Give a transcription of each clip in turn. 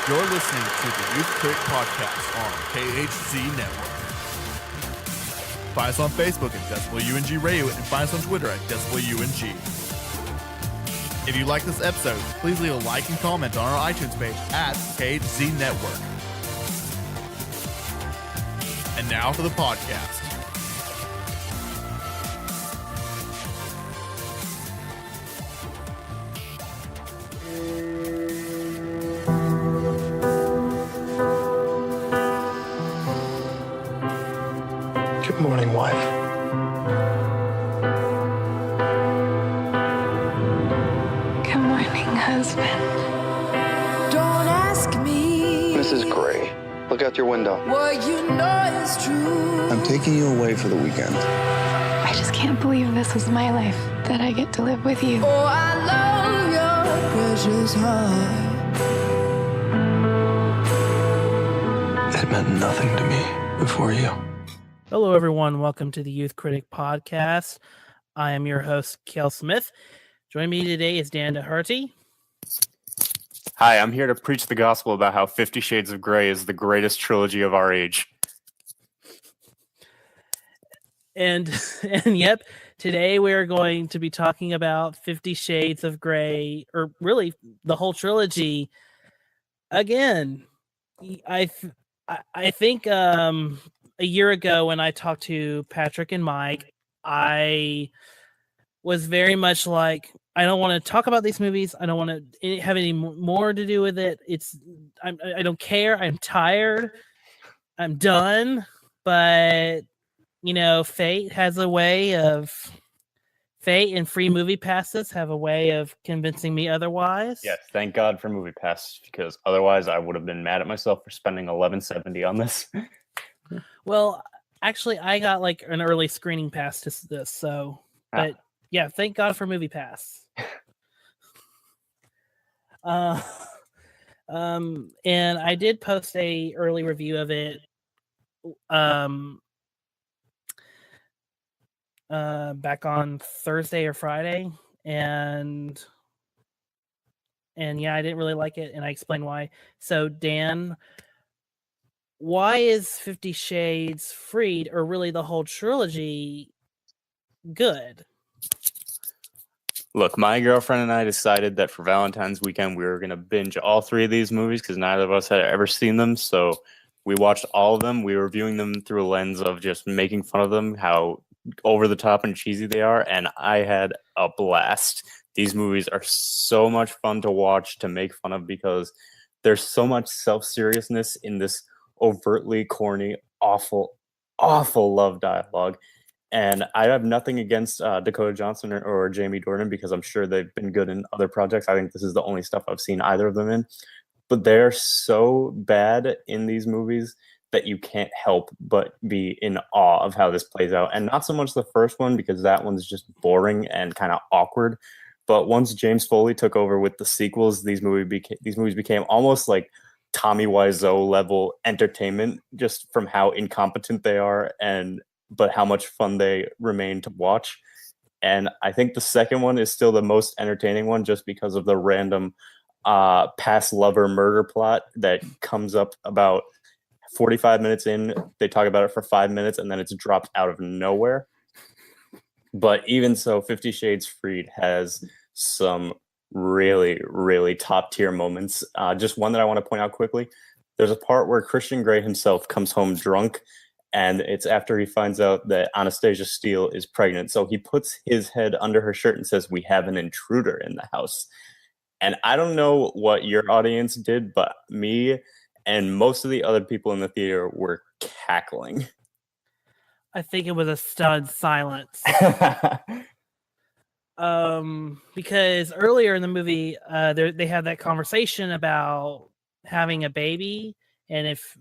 You're listening to the Youth Critic Podcast on KHZ Network. Find us on Facebook at DecibelUNG Radio and find us on Twitter at DecibelUNG. If you like this episode, please leave a like and comment on our iTunes page at KHZ Network. And now for the podcast. Good morning, wife. Good morning, husband. Don't ask me Mrs. Gray, look out your window. what you know is true. I'm taking you away for the weekend. I just can't believe this was my life, that I get to live with you. Oh, I love your precious heart. It meant nothing to me before you. Hello, everyone. Welcome to the Youth Critic Podcast. I am your host, Kel Smith. Joining me today is Dan Doherty. Hi, I'm here to preach the gospel about how 50 Shades of Grey is the greatest trilogy of our age. And yep, today we're going to be talking about 50 Shades of Grey, or really the whole trilogy. Again, I think a year ago when I talked to Patrick and Mike, I was very much like, I don't want to talk about these movies. I don't want to have any more to do with it. I don't care. I'm tired. I'm done. But, you know, fate and free movie passes have a way of convincing me otherwise. Yes, thank God for Movie Pass, because otherwise I would have been mad at myself for spending $11.70 on this. Well, actually, I got like an early screening pass to this, so but yeah, thank God for Movie Pass. And I did post a early review of it back on Thursday or Friday, and yeah, I didn't really like it, and I explained why. So Dan, why is 50 Shades Freed, or really the whole trilogy, good? Look, my girlfriend and I decided that for Valentine's weekend we were going to binge all three of these movies because neither of us had ever seen them. So we watched all of them. We were viewing them through a lens of just making fun of them, how over the top and cheesy they are. And I had a blast. These movies are so much fun to watch, to make fun of, because there's so much self-seriousness in this overtly corny, awful love dialogue. And I have nothing against Dakota Johnson or Jamie Dornan, because I'm sure they've been good in other projects. I think this is the only stuff I've seen either of them in. But they're so bad in these movies that you can't help but be in awe of how this plays out. And not so much the first one, because that one's just boring and kind of awkward. But once James Foley took over with the sequels, these movies became almost like Tommy Wiseau level entertainment, just from how incompetent they are, but how much fun they remain to watch. And I think the second one is still the most entertaining one, just because of the random past lover murder plot that comes up about 45 minutes in. They talk about it for 5 minutes and then it's dropped out of nowhere. But even so, 50 Shades Freed has some really, really top tier moments. Just one that I want to point out quickly. There's a part where Christian Grey himself comes home drunk, and it's after he finds out that Anastasia Steele is pregnant. So he puts his head under her shirt and says, "We have an intruder in the house." And I don't know what your audience did, but me and most of the other people in the theater were cackling. I think it was a stunned silence. Because earlier in the movie, they had that conversation about having a baby, and if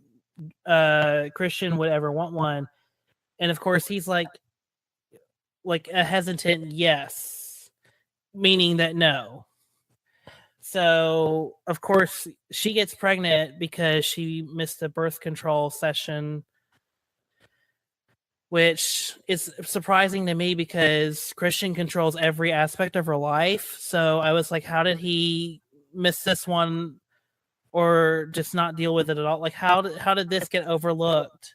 Christian would ever want one, and of course he's like a hesitant yes, meaning that no. So of course she gets pregnant because she missed a birth control session, which is surprising to me because Christian controls every aspect of her life. So I was like, how did he miss this one? or just not deal with it at all? Like, how did this get overlooked?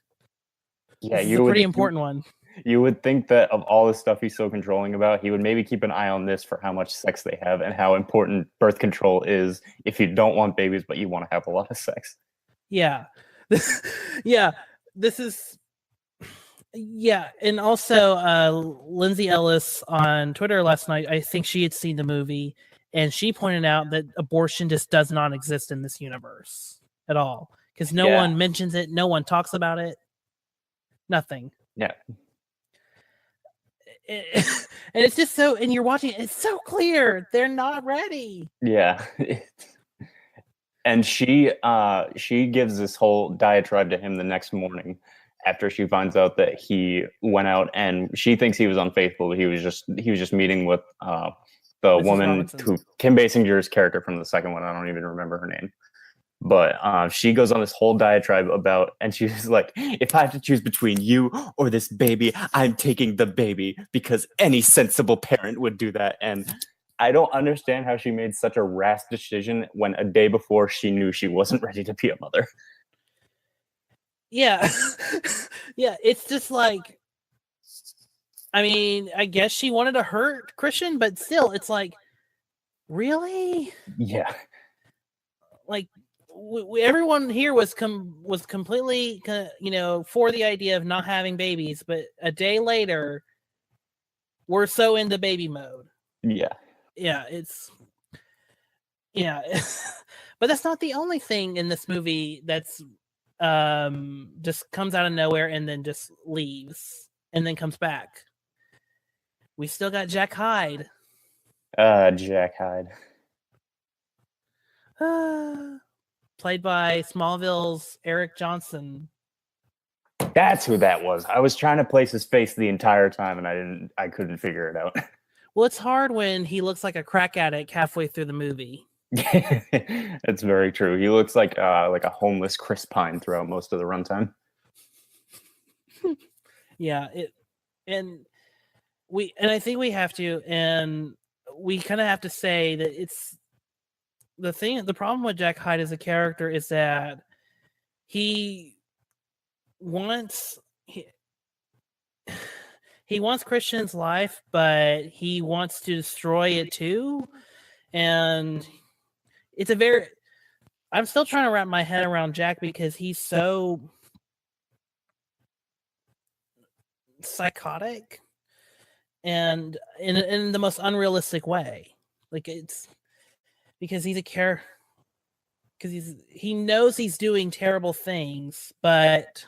Yeah, This is a pretty important one. You would think that of all the stuff he's so controlling about, he would maybe keep an eye on this for how much sex they have and how important birth control is if you don't want babies, but you want to have a lot of sex. Yeah. Yeah. This is. Yeah. And also, Lindsay Ellis on Twitter last night, I think she had seen the movie, and she pointed out that abortion just does not exist in this universe at all because no one mentions it. No one talks about it. Nothing. Yeah. And it's just so, and you're watching, it's so clear they're not ready. Yeah. And she gives this whole diatribe to him the next morning after she finds out that he went out, and she thinks he was unfaithful, but he was just meeting with the Mrs. woman Robinson. who Kim Basinger's character from the second one. I don't even remember her name. But she goes on this whole diatribe about, and she's like, if I have to choose between you or this baby, I'm taking the baby because any sensible parent would do that. And I don't understand how she made such a rash decision when a day before she knew she wasn't ready to be a mother. Yeah. Yeah. It's just like, I mean, I guess she wanted to hurt Christian, but still, it's like, really? Yeah. Like, everyone here was completely, for the idea of not having babies, but a day later, we're so into baby mode. Yeah. Yeah, but that's not the only thing in this movie that's just comes out of nowhere and then just leaves and then comes back. We still got Jack Hyde. Jack Hyde. Played by Smallville's Eric Johnson. That's who that was. I was trying to place his face the entire time, and I couldn't figure it out. Well, it's hard when he looks like a crack addict halfway through the movie. That's very true. He looks like a homeless Chris Pine throughout most of the runtime. Yeah, I think we have to, and we kind of have to say that it's the problem with Jack Hyde as a character is that he wants Christian's life, but he wants to destroy it too. And I'm still trying to wrap my head around Jack because he's so psychotic and in the most unrealistic way. Like, it's because he's a character, because he knows he's doing terrible things, but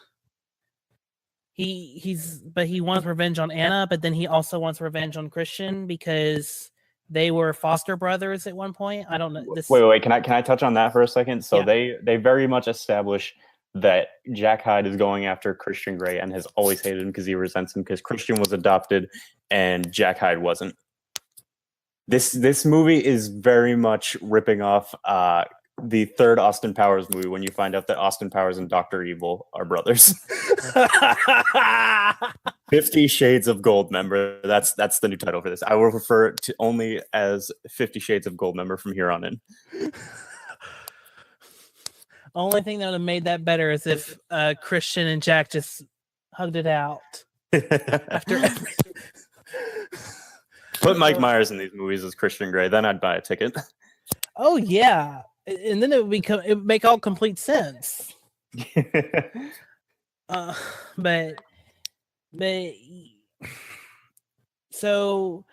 he wants revenge on Anna, but then he also wants revenge on Christian because they were foster brothers at one point. I don't know. Wait. Can I touch on that for a second? So Yeah. they very much establish that Jack Hyde is going after Christian Grey and has always hated him because he resents him because Christian was adopted and Jack Hyde wasn't. This movie is very much ripping off the third Austin Powers movie when you find out that Austin Powers and Dr. Evil are brothers. 50 Shades of Goldmember. That's the new title for this. I will refer to only as 50 Shades of Goldmember from here on in. Only thing that would have made that better is if Christian and Jack just hugged it out after everything. Put Mike Myers in these movies as Christian Grey, then I'd buy a ticket. Oh yeah, and then it would make all complete sense. But so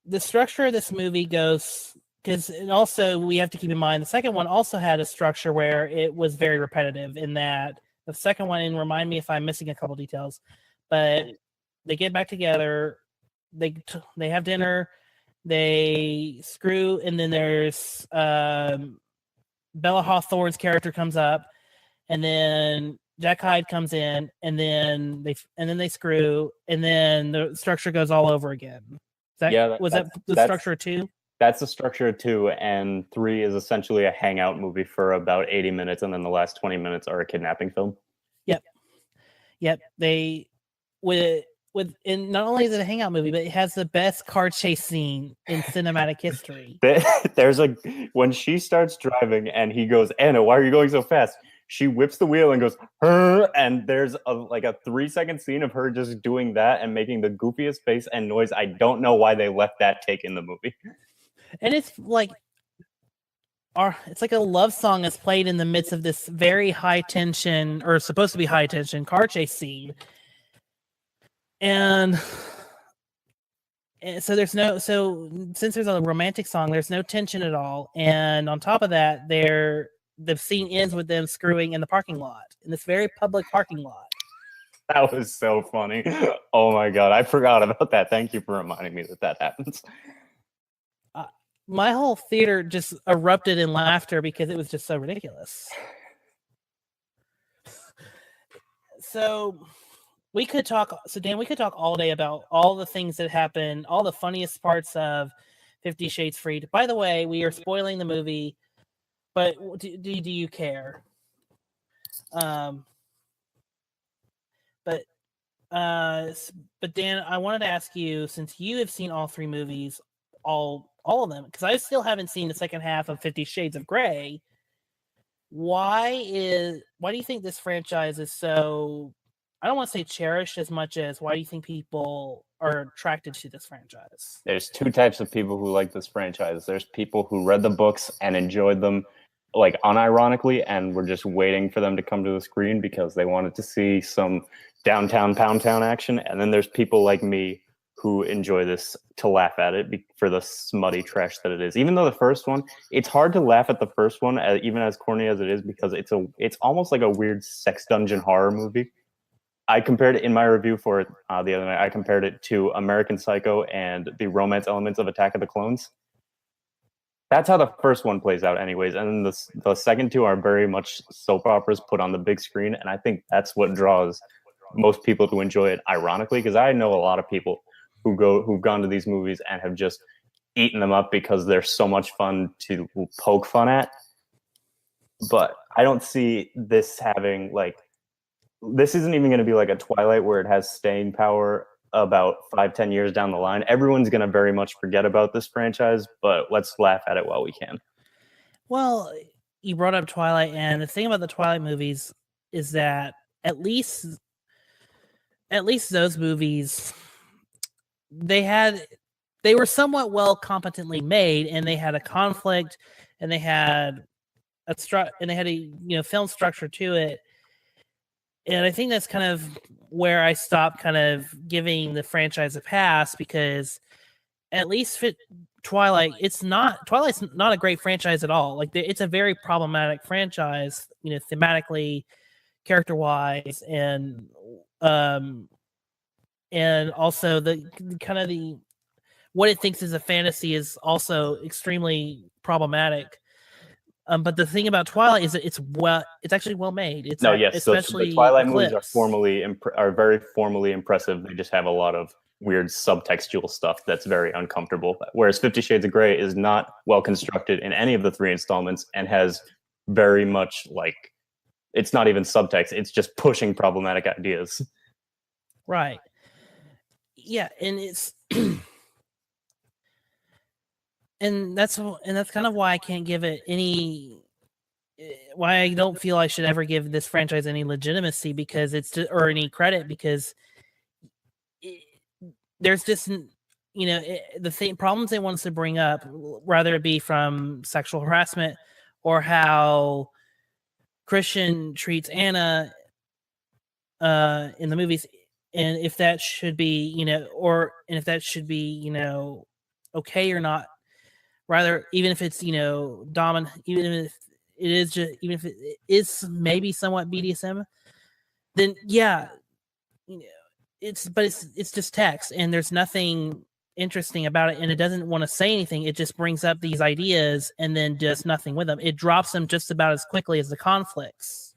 the structure of this movie goes, because also we have to keep in mind the second one also had a structure where it was very repetitive in that the second one, and remind me if I'm missing a couple details, but they get back together, they have dinner, they screw, and then there's Bella Hawthorne's character comes up, and then Jack Hyde comes in, and then they screw, and then the structure goes all over again. Was that the structure of 2? That's the structure of 2, and 3 is essentially a hangout movie for about 80 minutes, and then the last 20 minutes are a kidnapping film. Yep. They and not only is it a hangout movie, but it has the best car chase scene in cinematic history. There's when she starts driving and he goes, Anna, why are you going so fast? She whips the wheel and goes, her, and there's a 3-second scene of her just doing that and making the goofiest face and noise. I don't know why they left that take in the movie. And it's like a love song that's played in the midst of this very high tension, or supposed to be high tension, car chase scene. And so since there's a romantic song, there's no tension at all. And on top of that, the scene ends with them screwing in the parking lot, in this very public parking lot. That was so funny. Oh my God. I forgot about that. Thank you for reminding me that happens. My whole theater just erupted in laughter because it was just so ridiculous. So Dan, we could talk all day about all the things that happen, all the funniest parts of 50 Shades Freed. By the way, we are spoiling the movie, but do you care? But Dan, I wanted to ask you, since you have seen all three movies, all of them, because I still haven't seen the second half of 50 Shades of Grey. Why do you think this franchise is so, I don't want to say cherished as much as, why do you think people are attracted to this franchise? There's two types of people who like this franchise. There's people who read the books and enjoyed them like unironically and were just waiting for them to come to the screen because they wanted to see some downtown pound town action. And then there's people like me who enjoy this to laugh at it for the smutty trash that it is. Even though the first one, it's hard to laugh at the first one, even as corny as it is, because it's almost like a weird sex dungeon horror movie. I compared it in my review for it the other night. I compared it to American Psycho and the romance elements of Attack of the Clones. That's how the first one plays out anyways. And then the second two are very much soap operas put on the big screen. And I think that's what draws most people to enjoy it, ironically, because I know a lot of people who've gone to these movies and have just eaten them up because they're so much fun to poke fun at. But I don't see this having this isn't even going to be like a Twilight where it has staying power about 5-10 years down the line. Everyone's going to very much forget about this franchise, but let's laugh at it while we can. Well, you brought up Twilight, and the thing about the Twilight movies is that at least those movies, they were somewhat well competently made, and they had a conflict, and they had a film structure to it. And I think that's kind of where I stopped kind of giving the franchise a pass, because at least Twilight's not a great franchise at all. Like, it's a very problematic franchise, thematically, character-wise, and also the what it thinks is a fantasy is also extremely problematic. But the thing about Twilight is that it's actually well made. Especially the Twilight movies are very formally impressive. They just have a lot of weird subtextual stuff that's very uncomfortable. Whereas 50 Shades of Grey is not well constructed in any of the three installments and has very much it's not even subtext. It's just pushing problematic ideas. Right. Yeah, and it's and that's kind of why I can't give it why I don't feel I should ever give this franchise any legitimacy, because or any credit, because there's just the problems they want us to bring up, whether it be from sexual harassment or how Christian treats Anna in the movies, and if that should be okay or not. Rather, even if it's dominant, even if it is maybe somewhat BDSM, then yeah, it's just text, and there's nothing interesting about it, and it doesn't want to say anything. It just brings up these ideas and then does nothing with them. It drops them just about as quickly as the conflicts.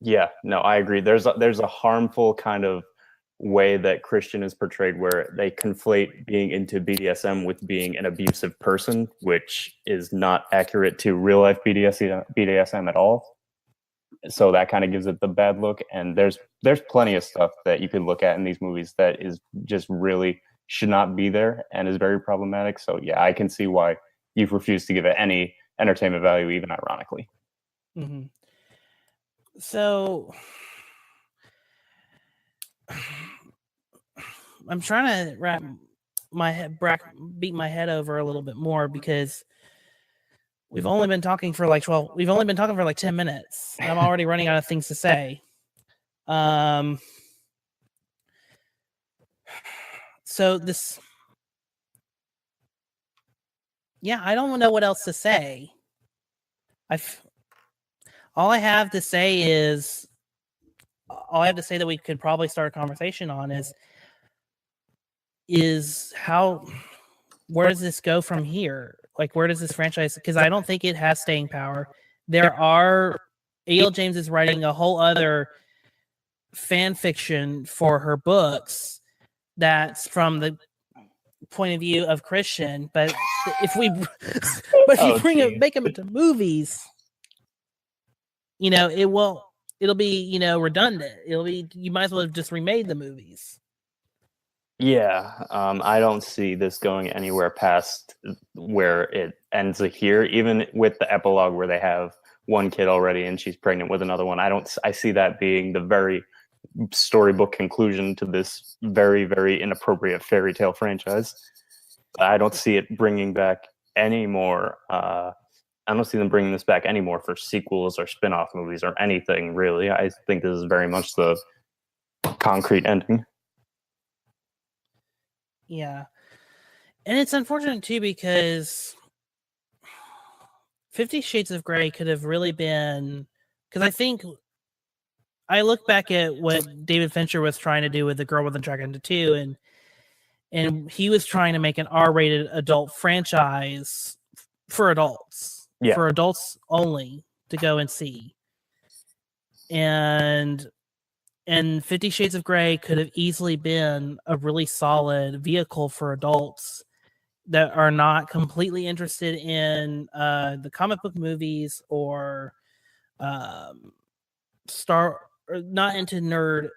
Yeah, no, I agree. There's a harmful kind of way that Christian is portrayed where they conflate being into BDSM with being an abusive person, which is not accurate to real life BDSM at all. so that kind of gives it the bad look. And there's plenty of stuff that you could look at in these movies that is just really should not be there and is very problematic. So yeah, I can see why you've refused to give it any entertainment value, even ironically. Mm-hmm. So I'm trying to beat my head over a little bit more because we've only been talking for like 10 minutes. And I'm already running out of things to say. So this, I don't know what else to say. All I have to say that we could probably start a conversation on is where does this go from here? Like, where does this franchise? Because I don't think it has staying power. A.L. James is writing a whole other fan fiction for her books that's from the point of view of Christian. But if we make them into movies, it'll be redundant. You might as well have just remade the movies. Yeah, I don't see this going anywhere past where it ends here. Even with the epilogue where they have one kid already and she's pregnant with another one, I see that being the very storybook conclusion to this very, very inappropriate fairy tale franchise. I don't see it bringing back any more. I don't see them bringing this back anymore for sequels or spin-off movies or anything, really. I think this is very much the concrete ending. Yeah. And it's unfortunate, too, because 50 Shades of Grey could have really been... Because I think... I look back at what David Fincher was trying to do with The Girl with the Dragon Tattoo, and he was trying to make an R-rated adult franchise for adults. Yeah. For adults only to go and see. And 50 Shades of Grey could have easily been a really solid vehicle for adults that are not completely interested in the comic book movies or not into nerd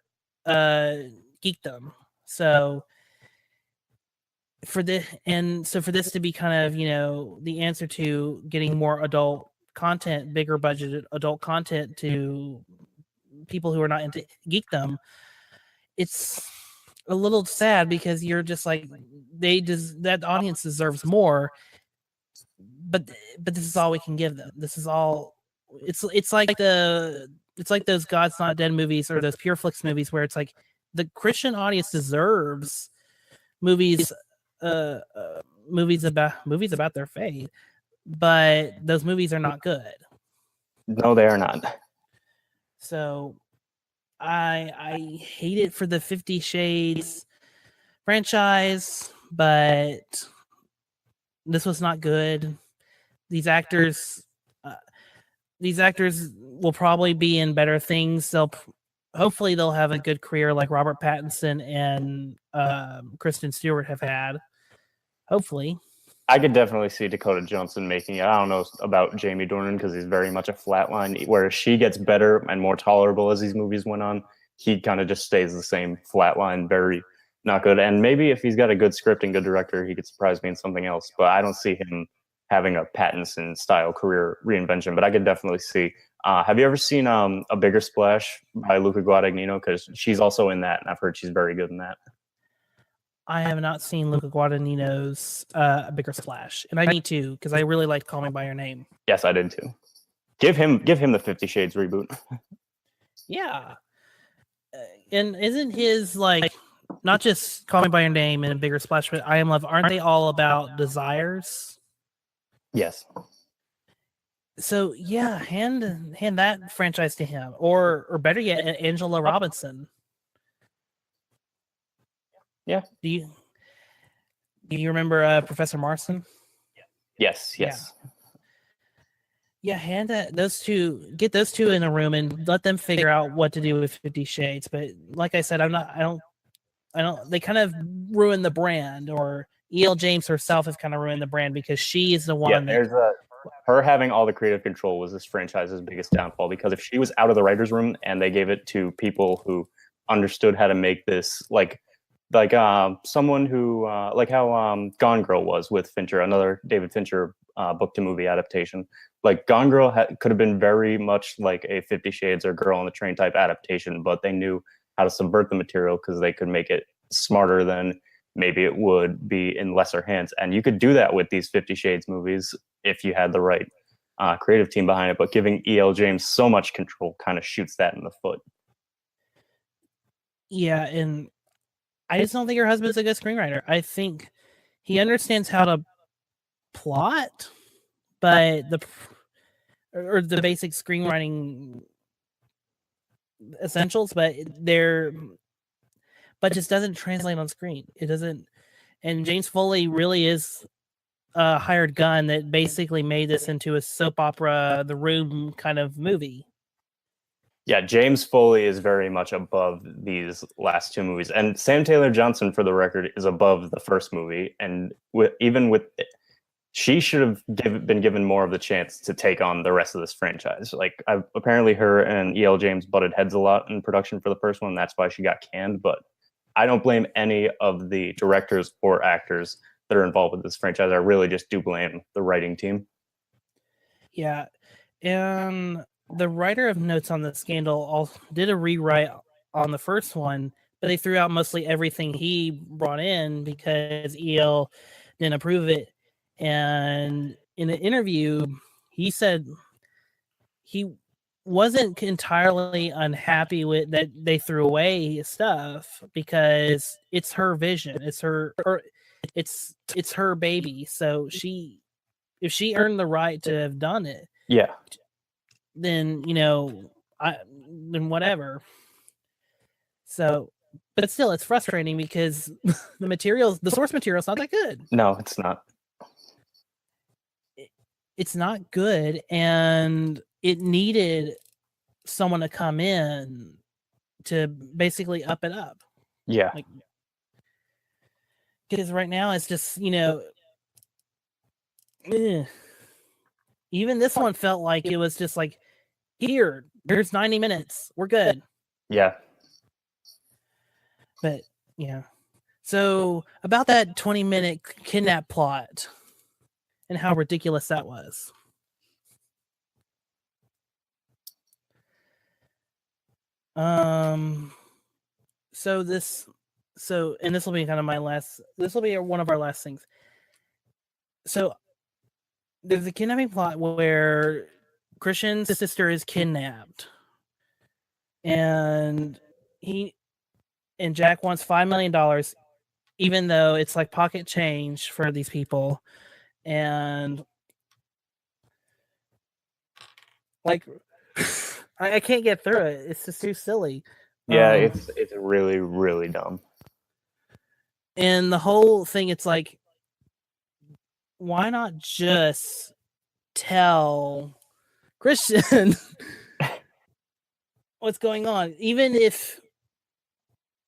geekdom. So for this to be kind of, the answer to getting more adult content, bigger budgeted adult content to people who are not into geekdom, it's a little sad because you're just like, that audience deserves more, but this is all we can give them. This is all. It's like those God's Not Dead movies or those Pure Flix movies where it's like the Christian audience deserves movies about their faith, but those movies are not good. No, they are not. So I hate it for the 50 Shades franchise, but this was not good. These actors will probably be in better things. Hopefully they'll have a good career like Robert Pattinson and Kristen Stewart have had. Hopefully. I could definitely see Dakota Johnson making it. I don't know about Jamie Dornan because he's very much a flatline. Whereas she gets better and more tolerable as these movies went on, he kind of just stays the same flatline, very not good. And maybe if he's got a good script and good director, he could surprise me in something else. But I don't see him having a Pattinson-style career reinvention. But I could definitely see. Have you ever seen A Bigger Splash by Luca Guadagnino? Because she's also in that, and I've heard she's very good in that. I have not seen Luca Guadagnino's A Bigger Splash, and I need to because I really like Call Me by Your Name. Yes, I did too. Give him the 50 Shades reboot. Yeah, and isn't his like not just Call Me by Your Name and A Bigger Splash, but I Am Love? Aren't they all about desires? Yes. So yeah, hand that franchise to him, or better yet, Angela Robinson. Yeah. Do you remember Professor Marston? Yes. Yeah, hand those two. Get those two in a room and let them figure out what to do with 50 Shades. But like I said, I don't. They kind of ruined the brand, or E.L. James herself has kind of ruined the brand because she is the one her having all the creative control was this franchise's biggest downfall, because if she was out of the writer's room and they gave it to people who understood how to make this like someone who like how Gone Girl was with Fincher, another David Fincher book to movie adaptation. Like Gone Girl could have been very much like a 50 Shades or Girl on the Train type adaptation, but they knew how to subvert the material because they could make it smarter than maybe it would be in lesser hands. And you could do that with these 50 Shades movies if you had the right creative team behind it. But giving E.L. James so much control kind of shoots that in the foot. Yeah, and I just don't think her husband's a good screenwriter. I think he understands how to plot, but the basic screenwriting essentials, but just doesn't translate on screen. It doesn't. And James Foley really is a hired gun that basically made this into a soap opera, The Room kind of movie. Yeah, James Foley is very much above these last two movies. And Sam Taylor Johnson, for the record, is above the first movie. And she should have been given more of the chance to take on the rest of this franchise. Like, apparently her and E.L. James butted heads a lot in production for the first one. That's why she got canned. But I don't blame any of the directors or actors that are involved with this franchise. I really just do blame the writing team. Yeah. And the writer of notes on the scandal did a rewrite on the first one, but they threw out mostly everything he brought in because EL didn't approve of it. And in an interview, he said he wasn't entirely unhappy with that they threw away stuff because it's her vision. It's her baby. So if she earned the right to have done it, yeah, then then whatever. So, but still, it's frustrating because the source material is not that good. No, it's not. It's not good, and it needed someone to come in to basically up it up. Yeah. Because right now it's just, even this one felt like it was just like, there's 90 minutes. We're good. Yeah. But, yeah. So, about that 20-minute kidnap plot and how ridiculous that was. And this will be kind of this will be one of our last things. So there's a kidnapping plot where Christian's sister is kidnapped, and Jack wants $5 million, even though it's like pocket change for these people, and like I can't get through it. It's just too silly. Yeah, it's really, really dumb. And the whole thing, it's like, why not just tell Christian what's going on? Even if,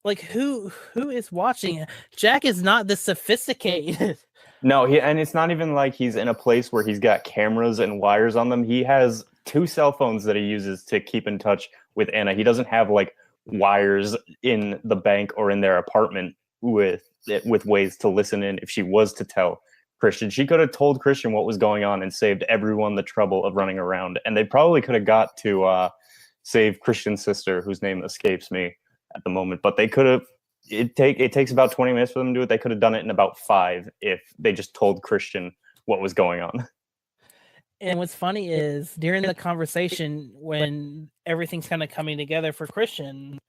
like, who is watching it? Jack is not this sophisticated. No, and it's not even like he's in a place where he's got cameras and wires on them. He has 2 cell phones that he uses to keep in touch with Anna. He doesn't have like wires in the bank or in their apartment with ways to listen in if she was to tell Christian. She could have told Christian what was going on and saved everyone the trouble of running around. And they probably could have got to save Christian's sister, whose name escapes me at the moment. But they could have. It takes about 20 minutes for them to do it. They could have done it in about 5 if they just told Christian what was going on. And what's funny is during the conversation when everything's kind of coming together for Christian,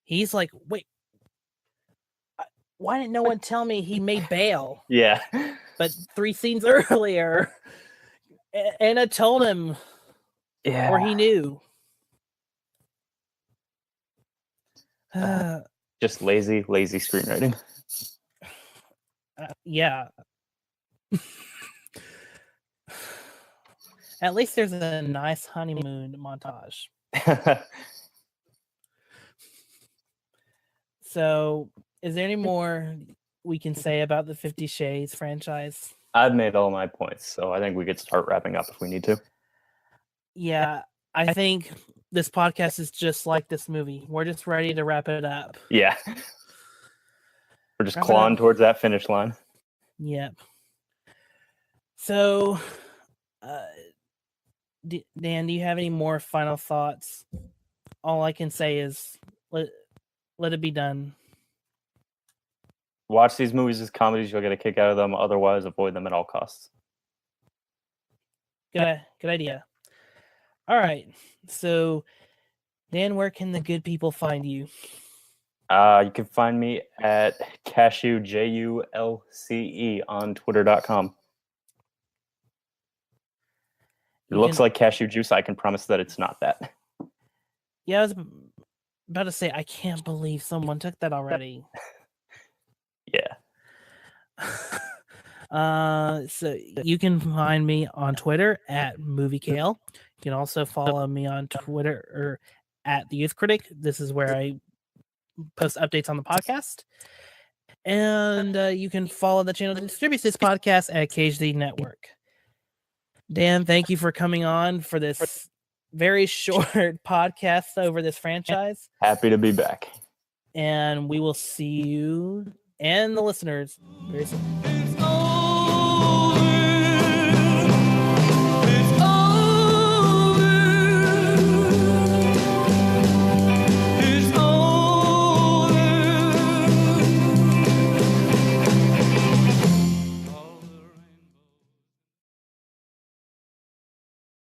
he's like, wait, why didn't no one tell me he made bail? Yeah. But 3 scenes earlier, Anna told him, or he knew. Just lazy screenwriting. Yeah. At least there's a nice honeymoon montage. So, is there any more we can say about the 50 Shades franchise? I've made all my points, so I think we could start wrapping up if we need to. Yeah, I think this podcast is just like this movie. We're just ready to wrap it up. Yeah. We're just Wrap it clawing up. towards that finish line. Yep. So, Dan, do you have any more final thoughts? All I can say is let it be done. Watch these movies as comedies. You'll get a kick out of them. Otherwise, avoid them at all costs. Good idea. All right. So, Dan, where can the good people find you? You can find me at Cashew, JULCE, on Twitter.com. It looks like cashew juice. I can promise that it's not that. Yeah, I was about to say, I can't believe someone took that already. Yeah. So you can find me on Twitter at MovieKale. You can also follow me on Twitter or at the Youth Critic. This is where I post updates on the podcast. And you can follow the channel that distributes this podcast at KHZ Network. Dan, thank you for coming on for this very short podcast over this franchise. Happy to be back. And we will see you and the listeners very soon.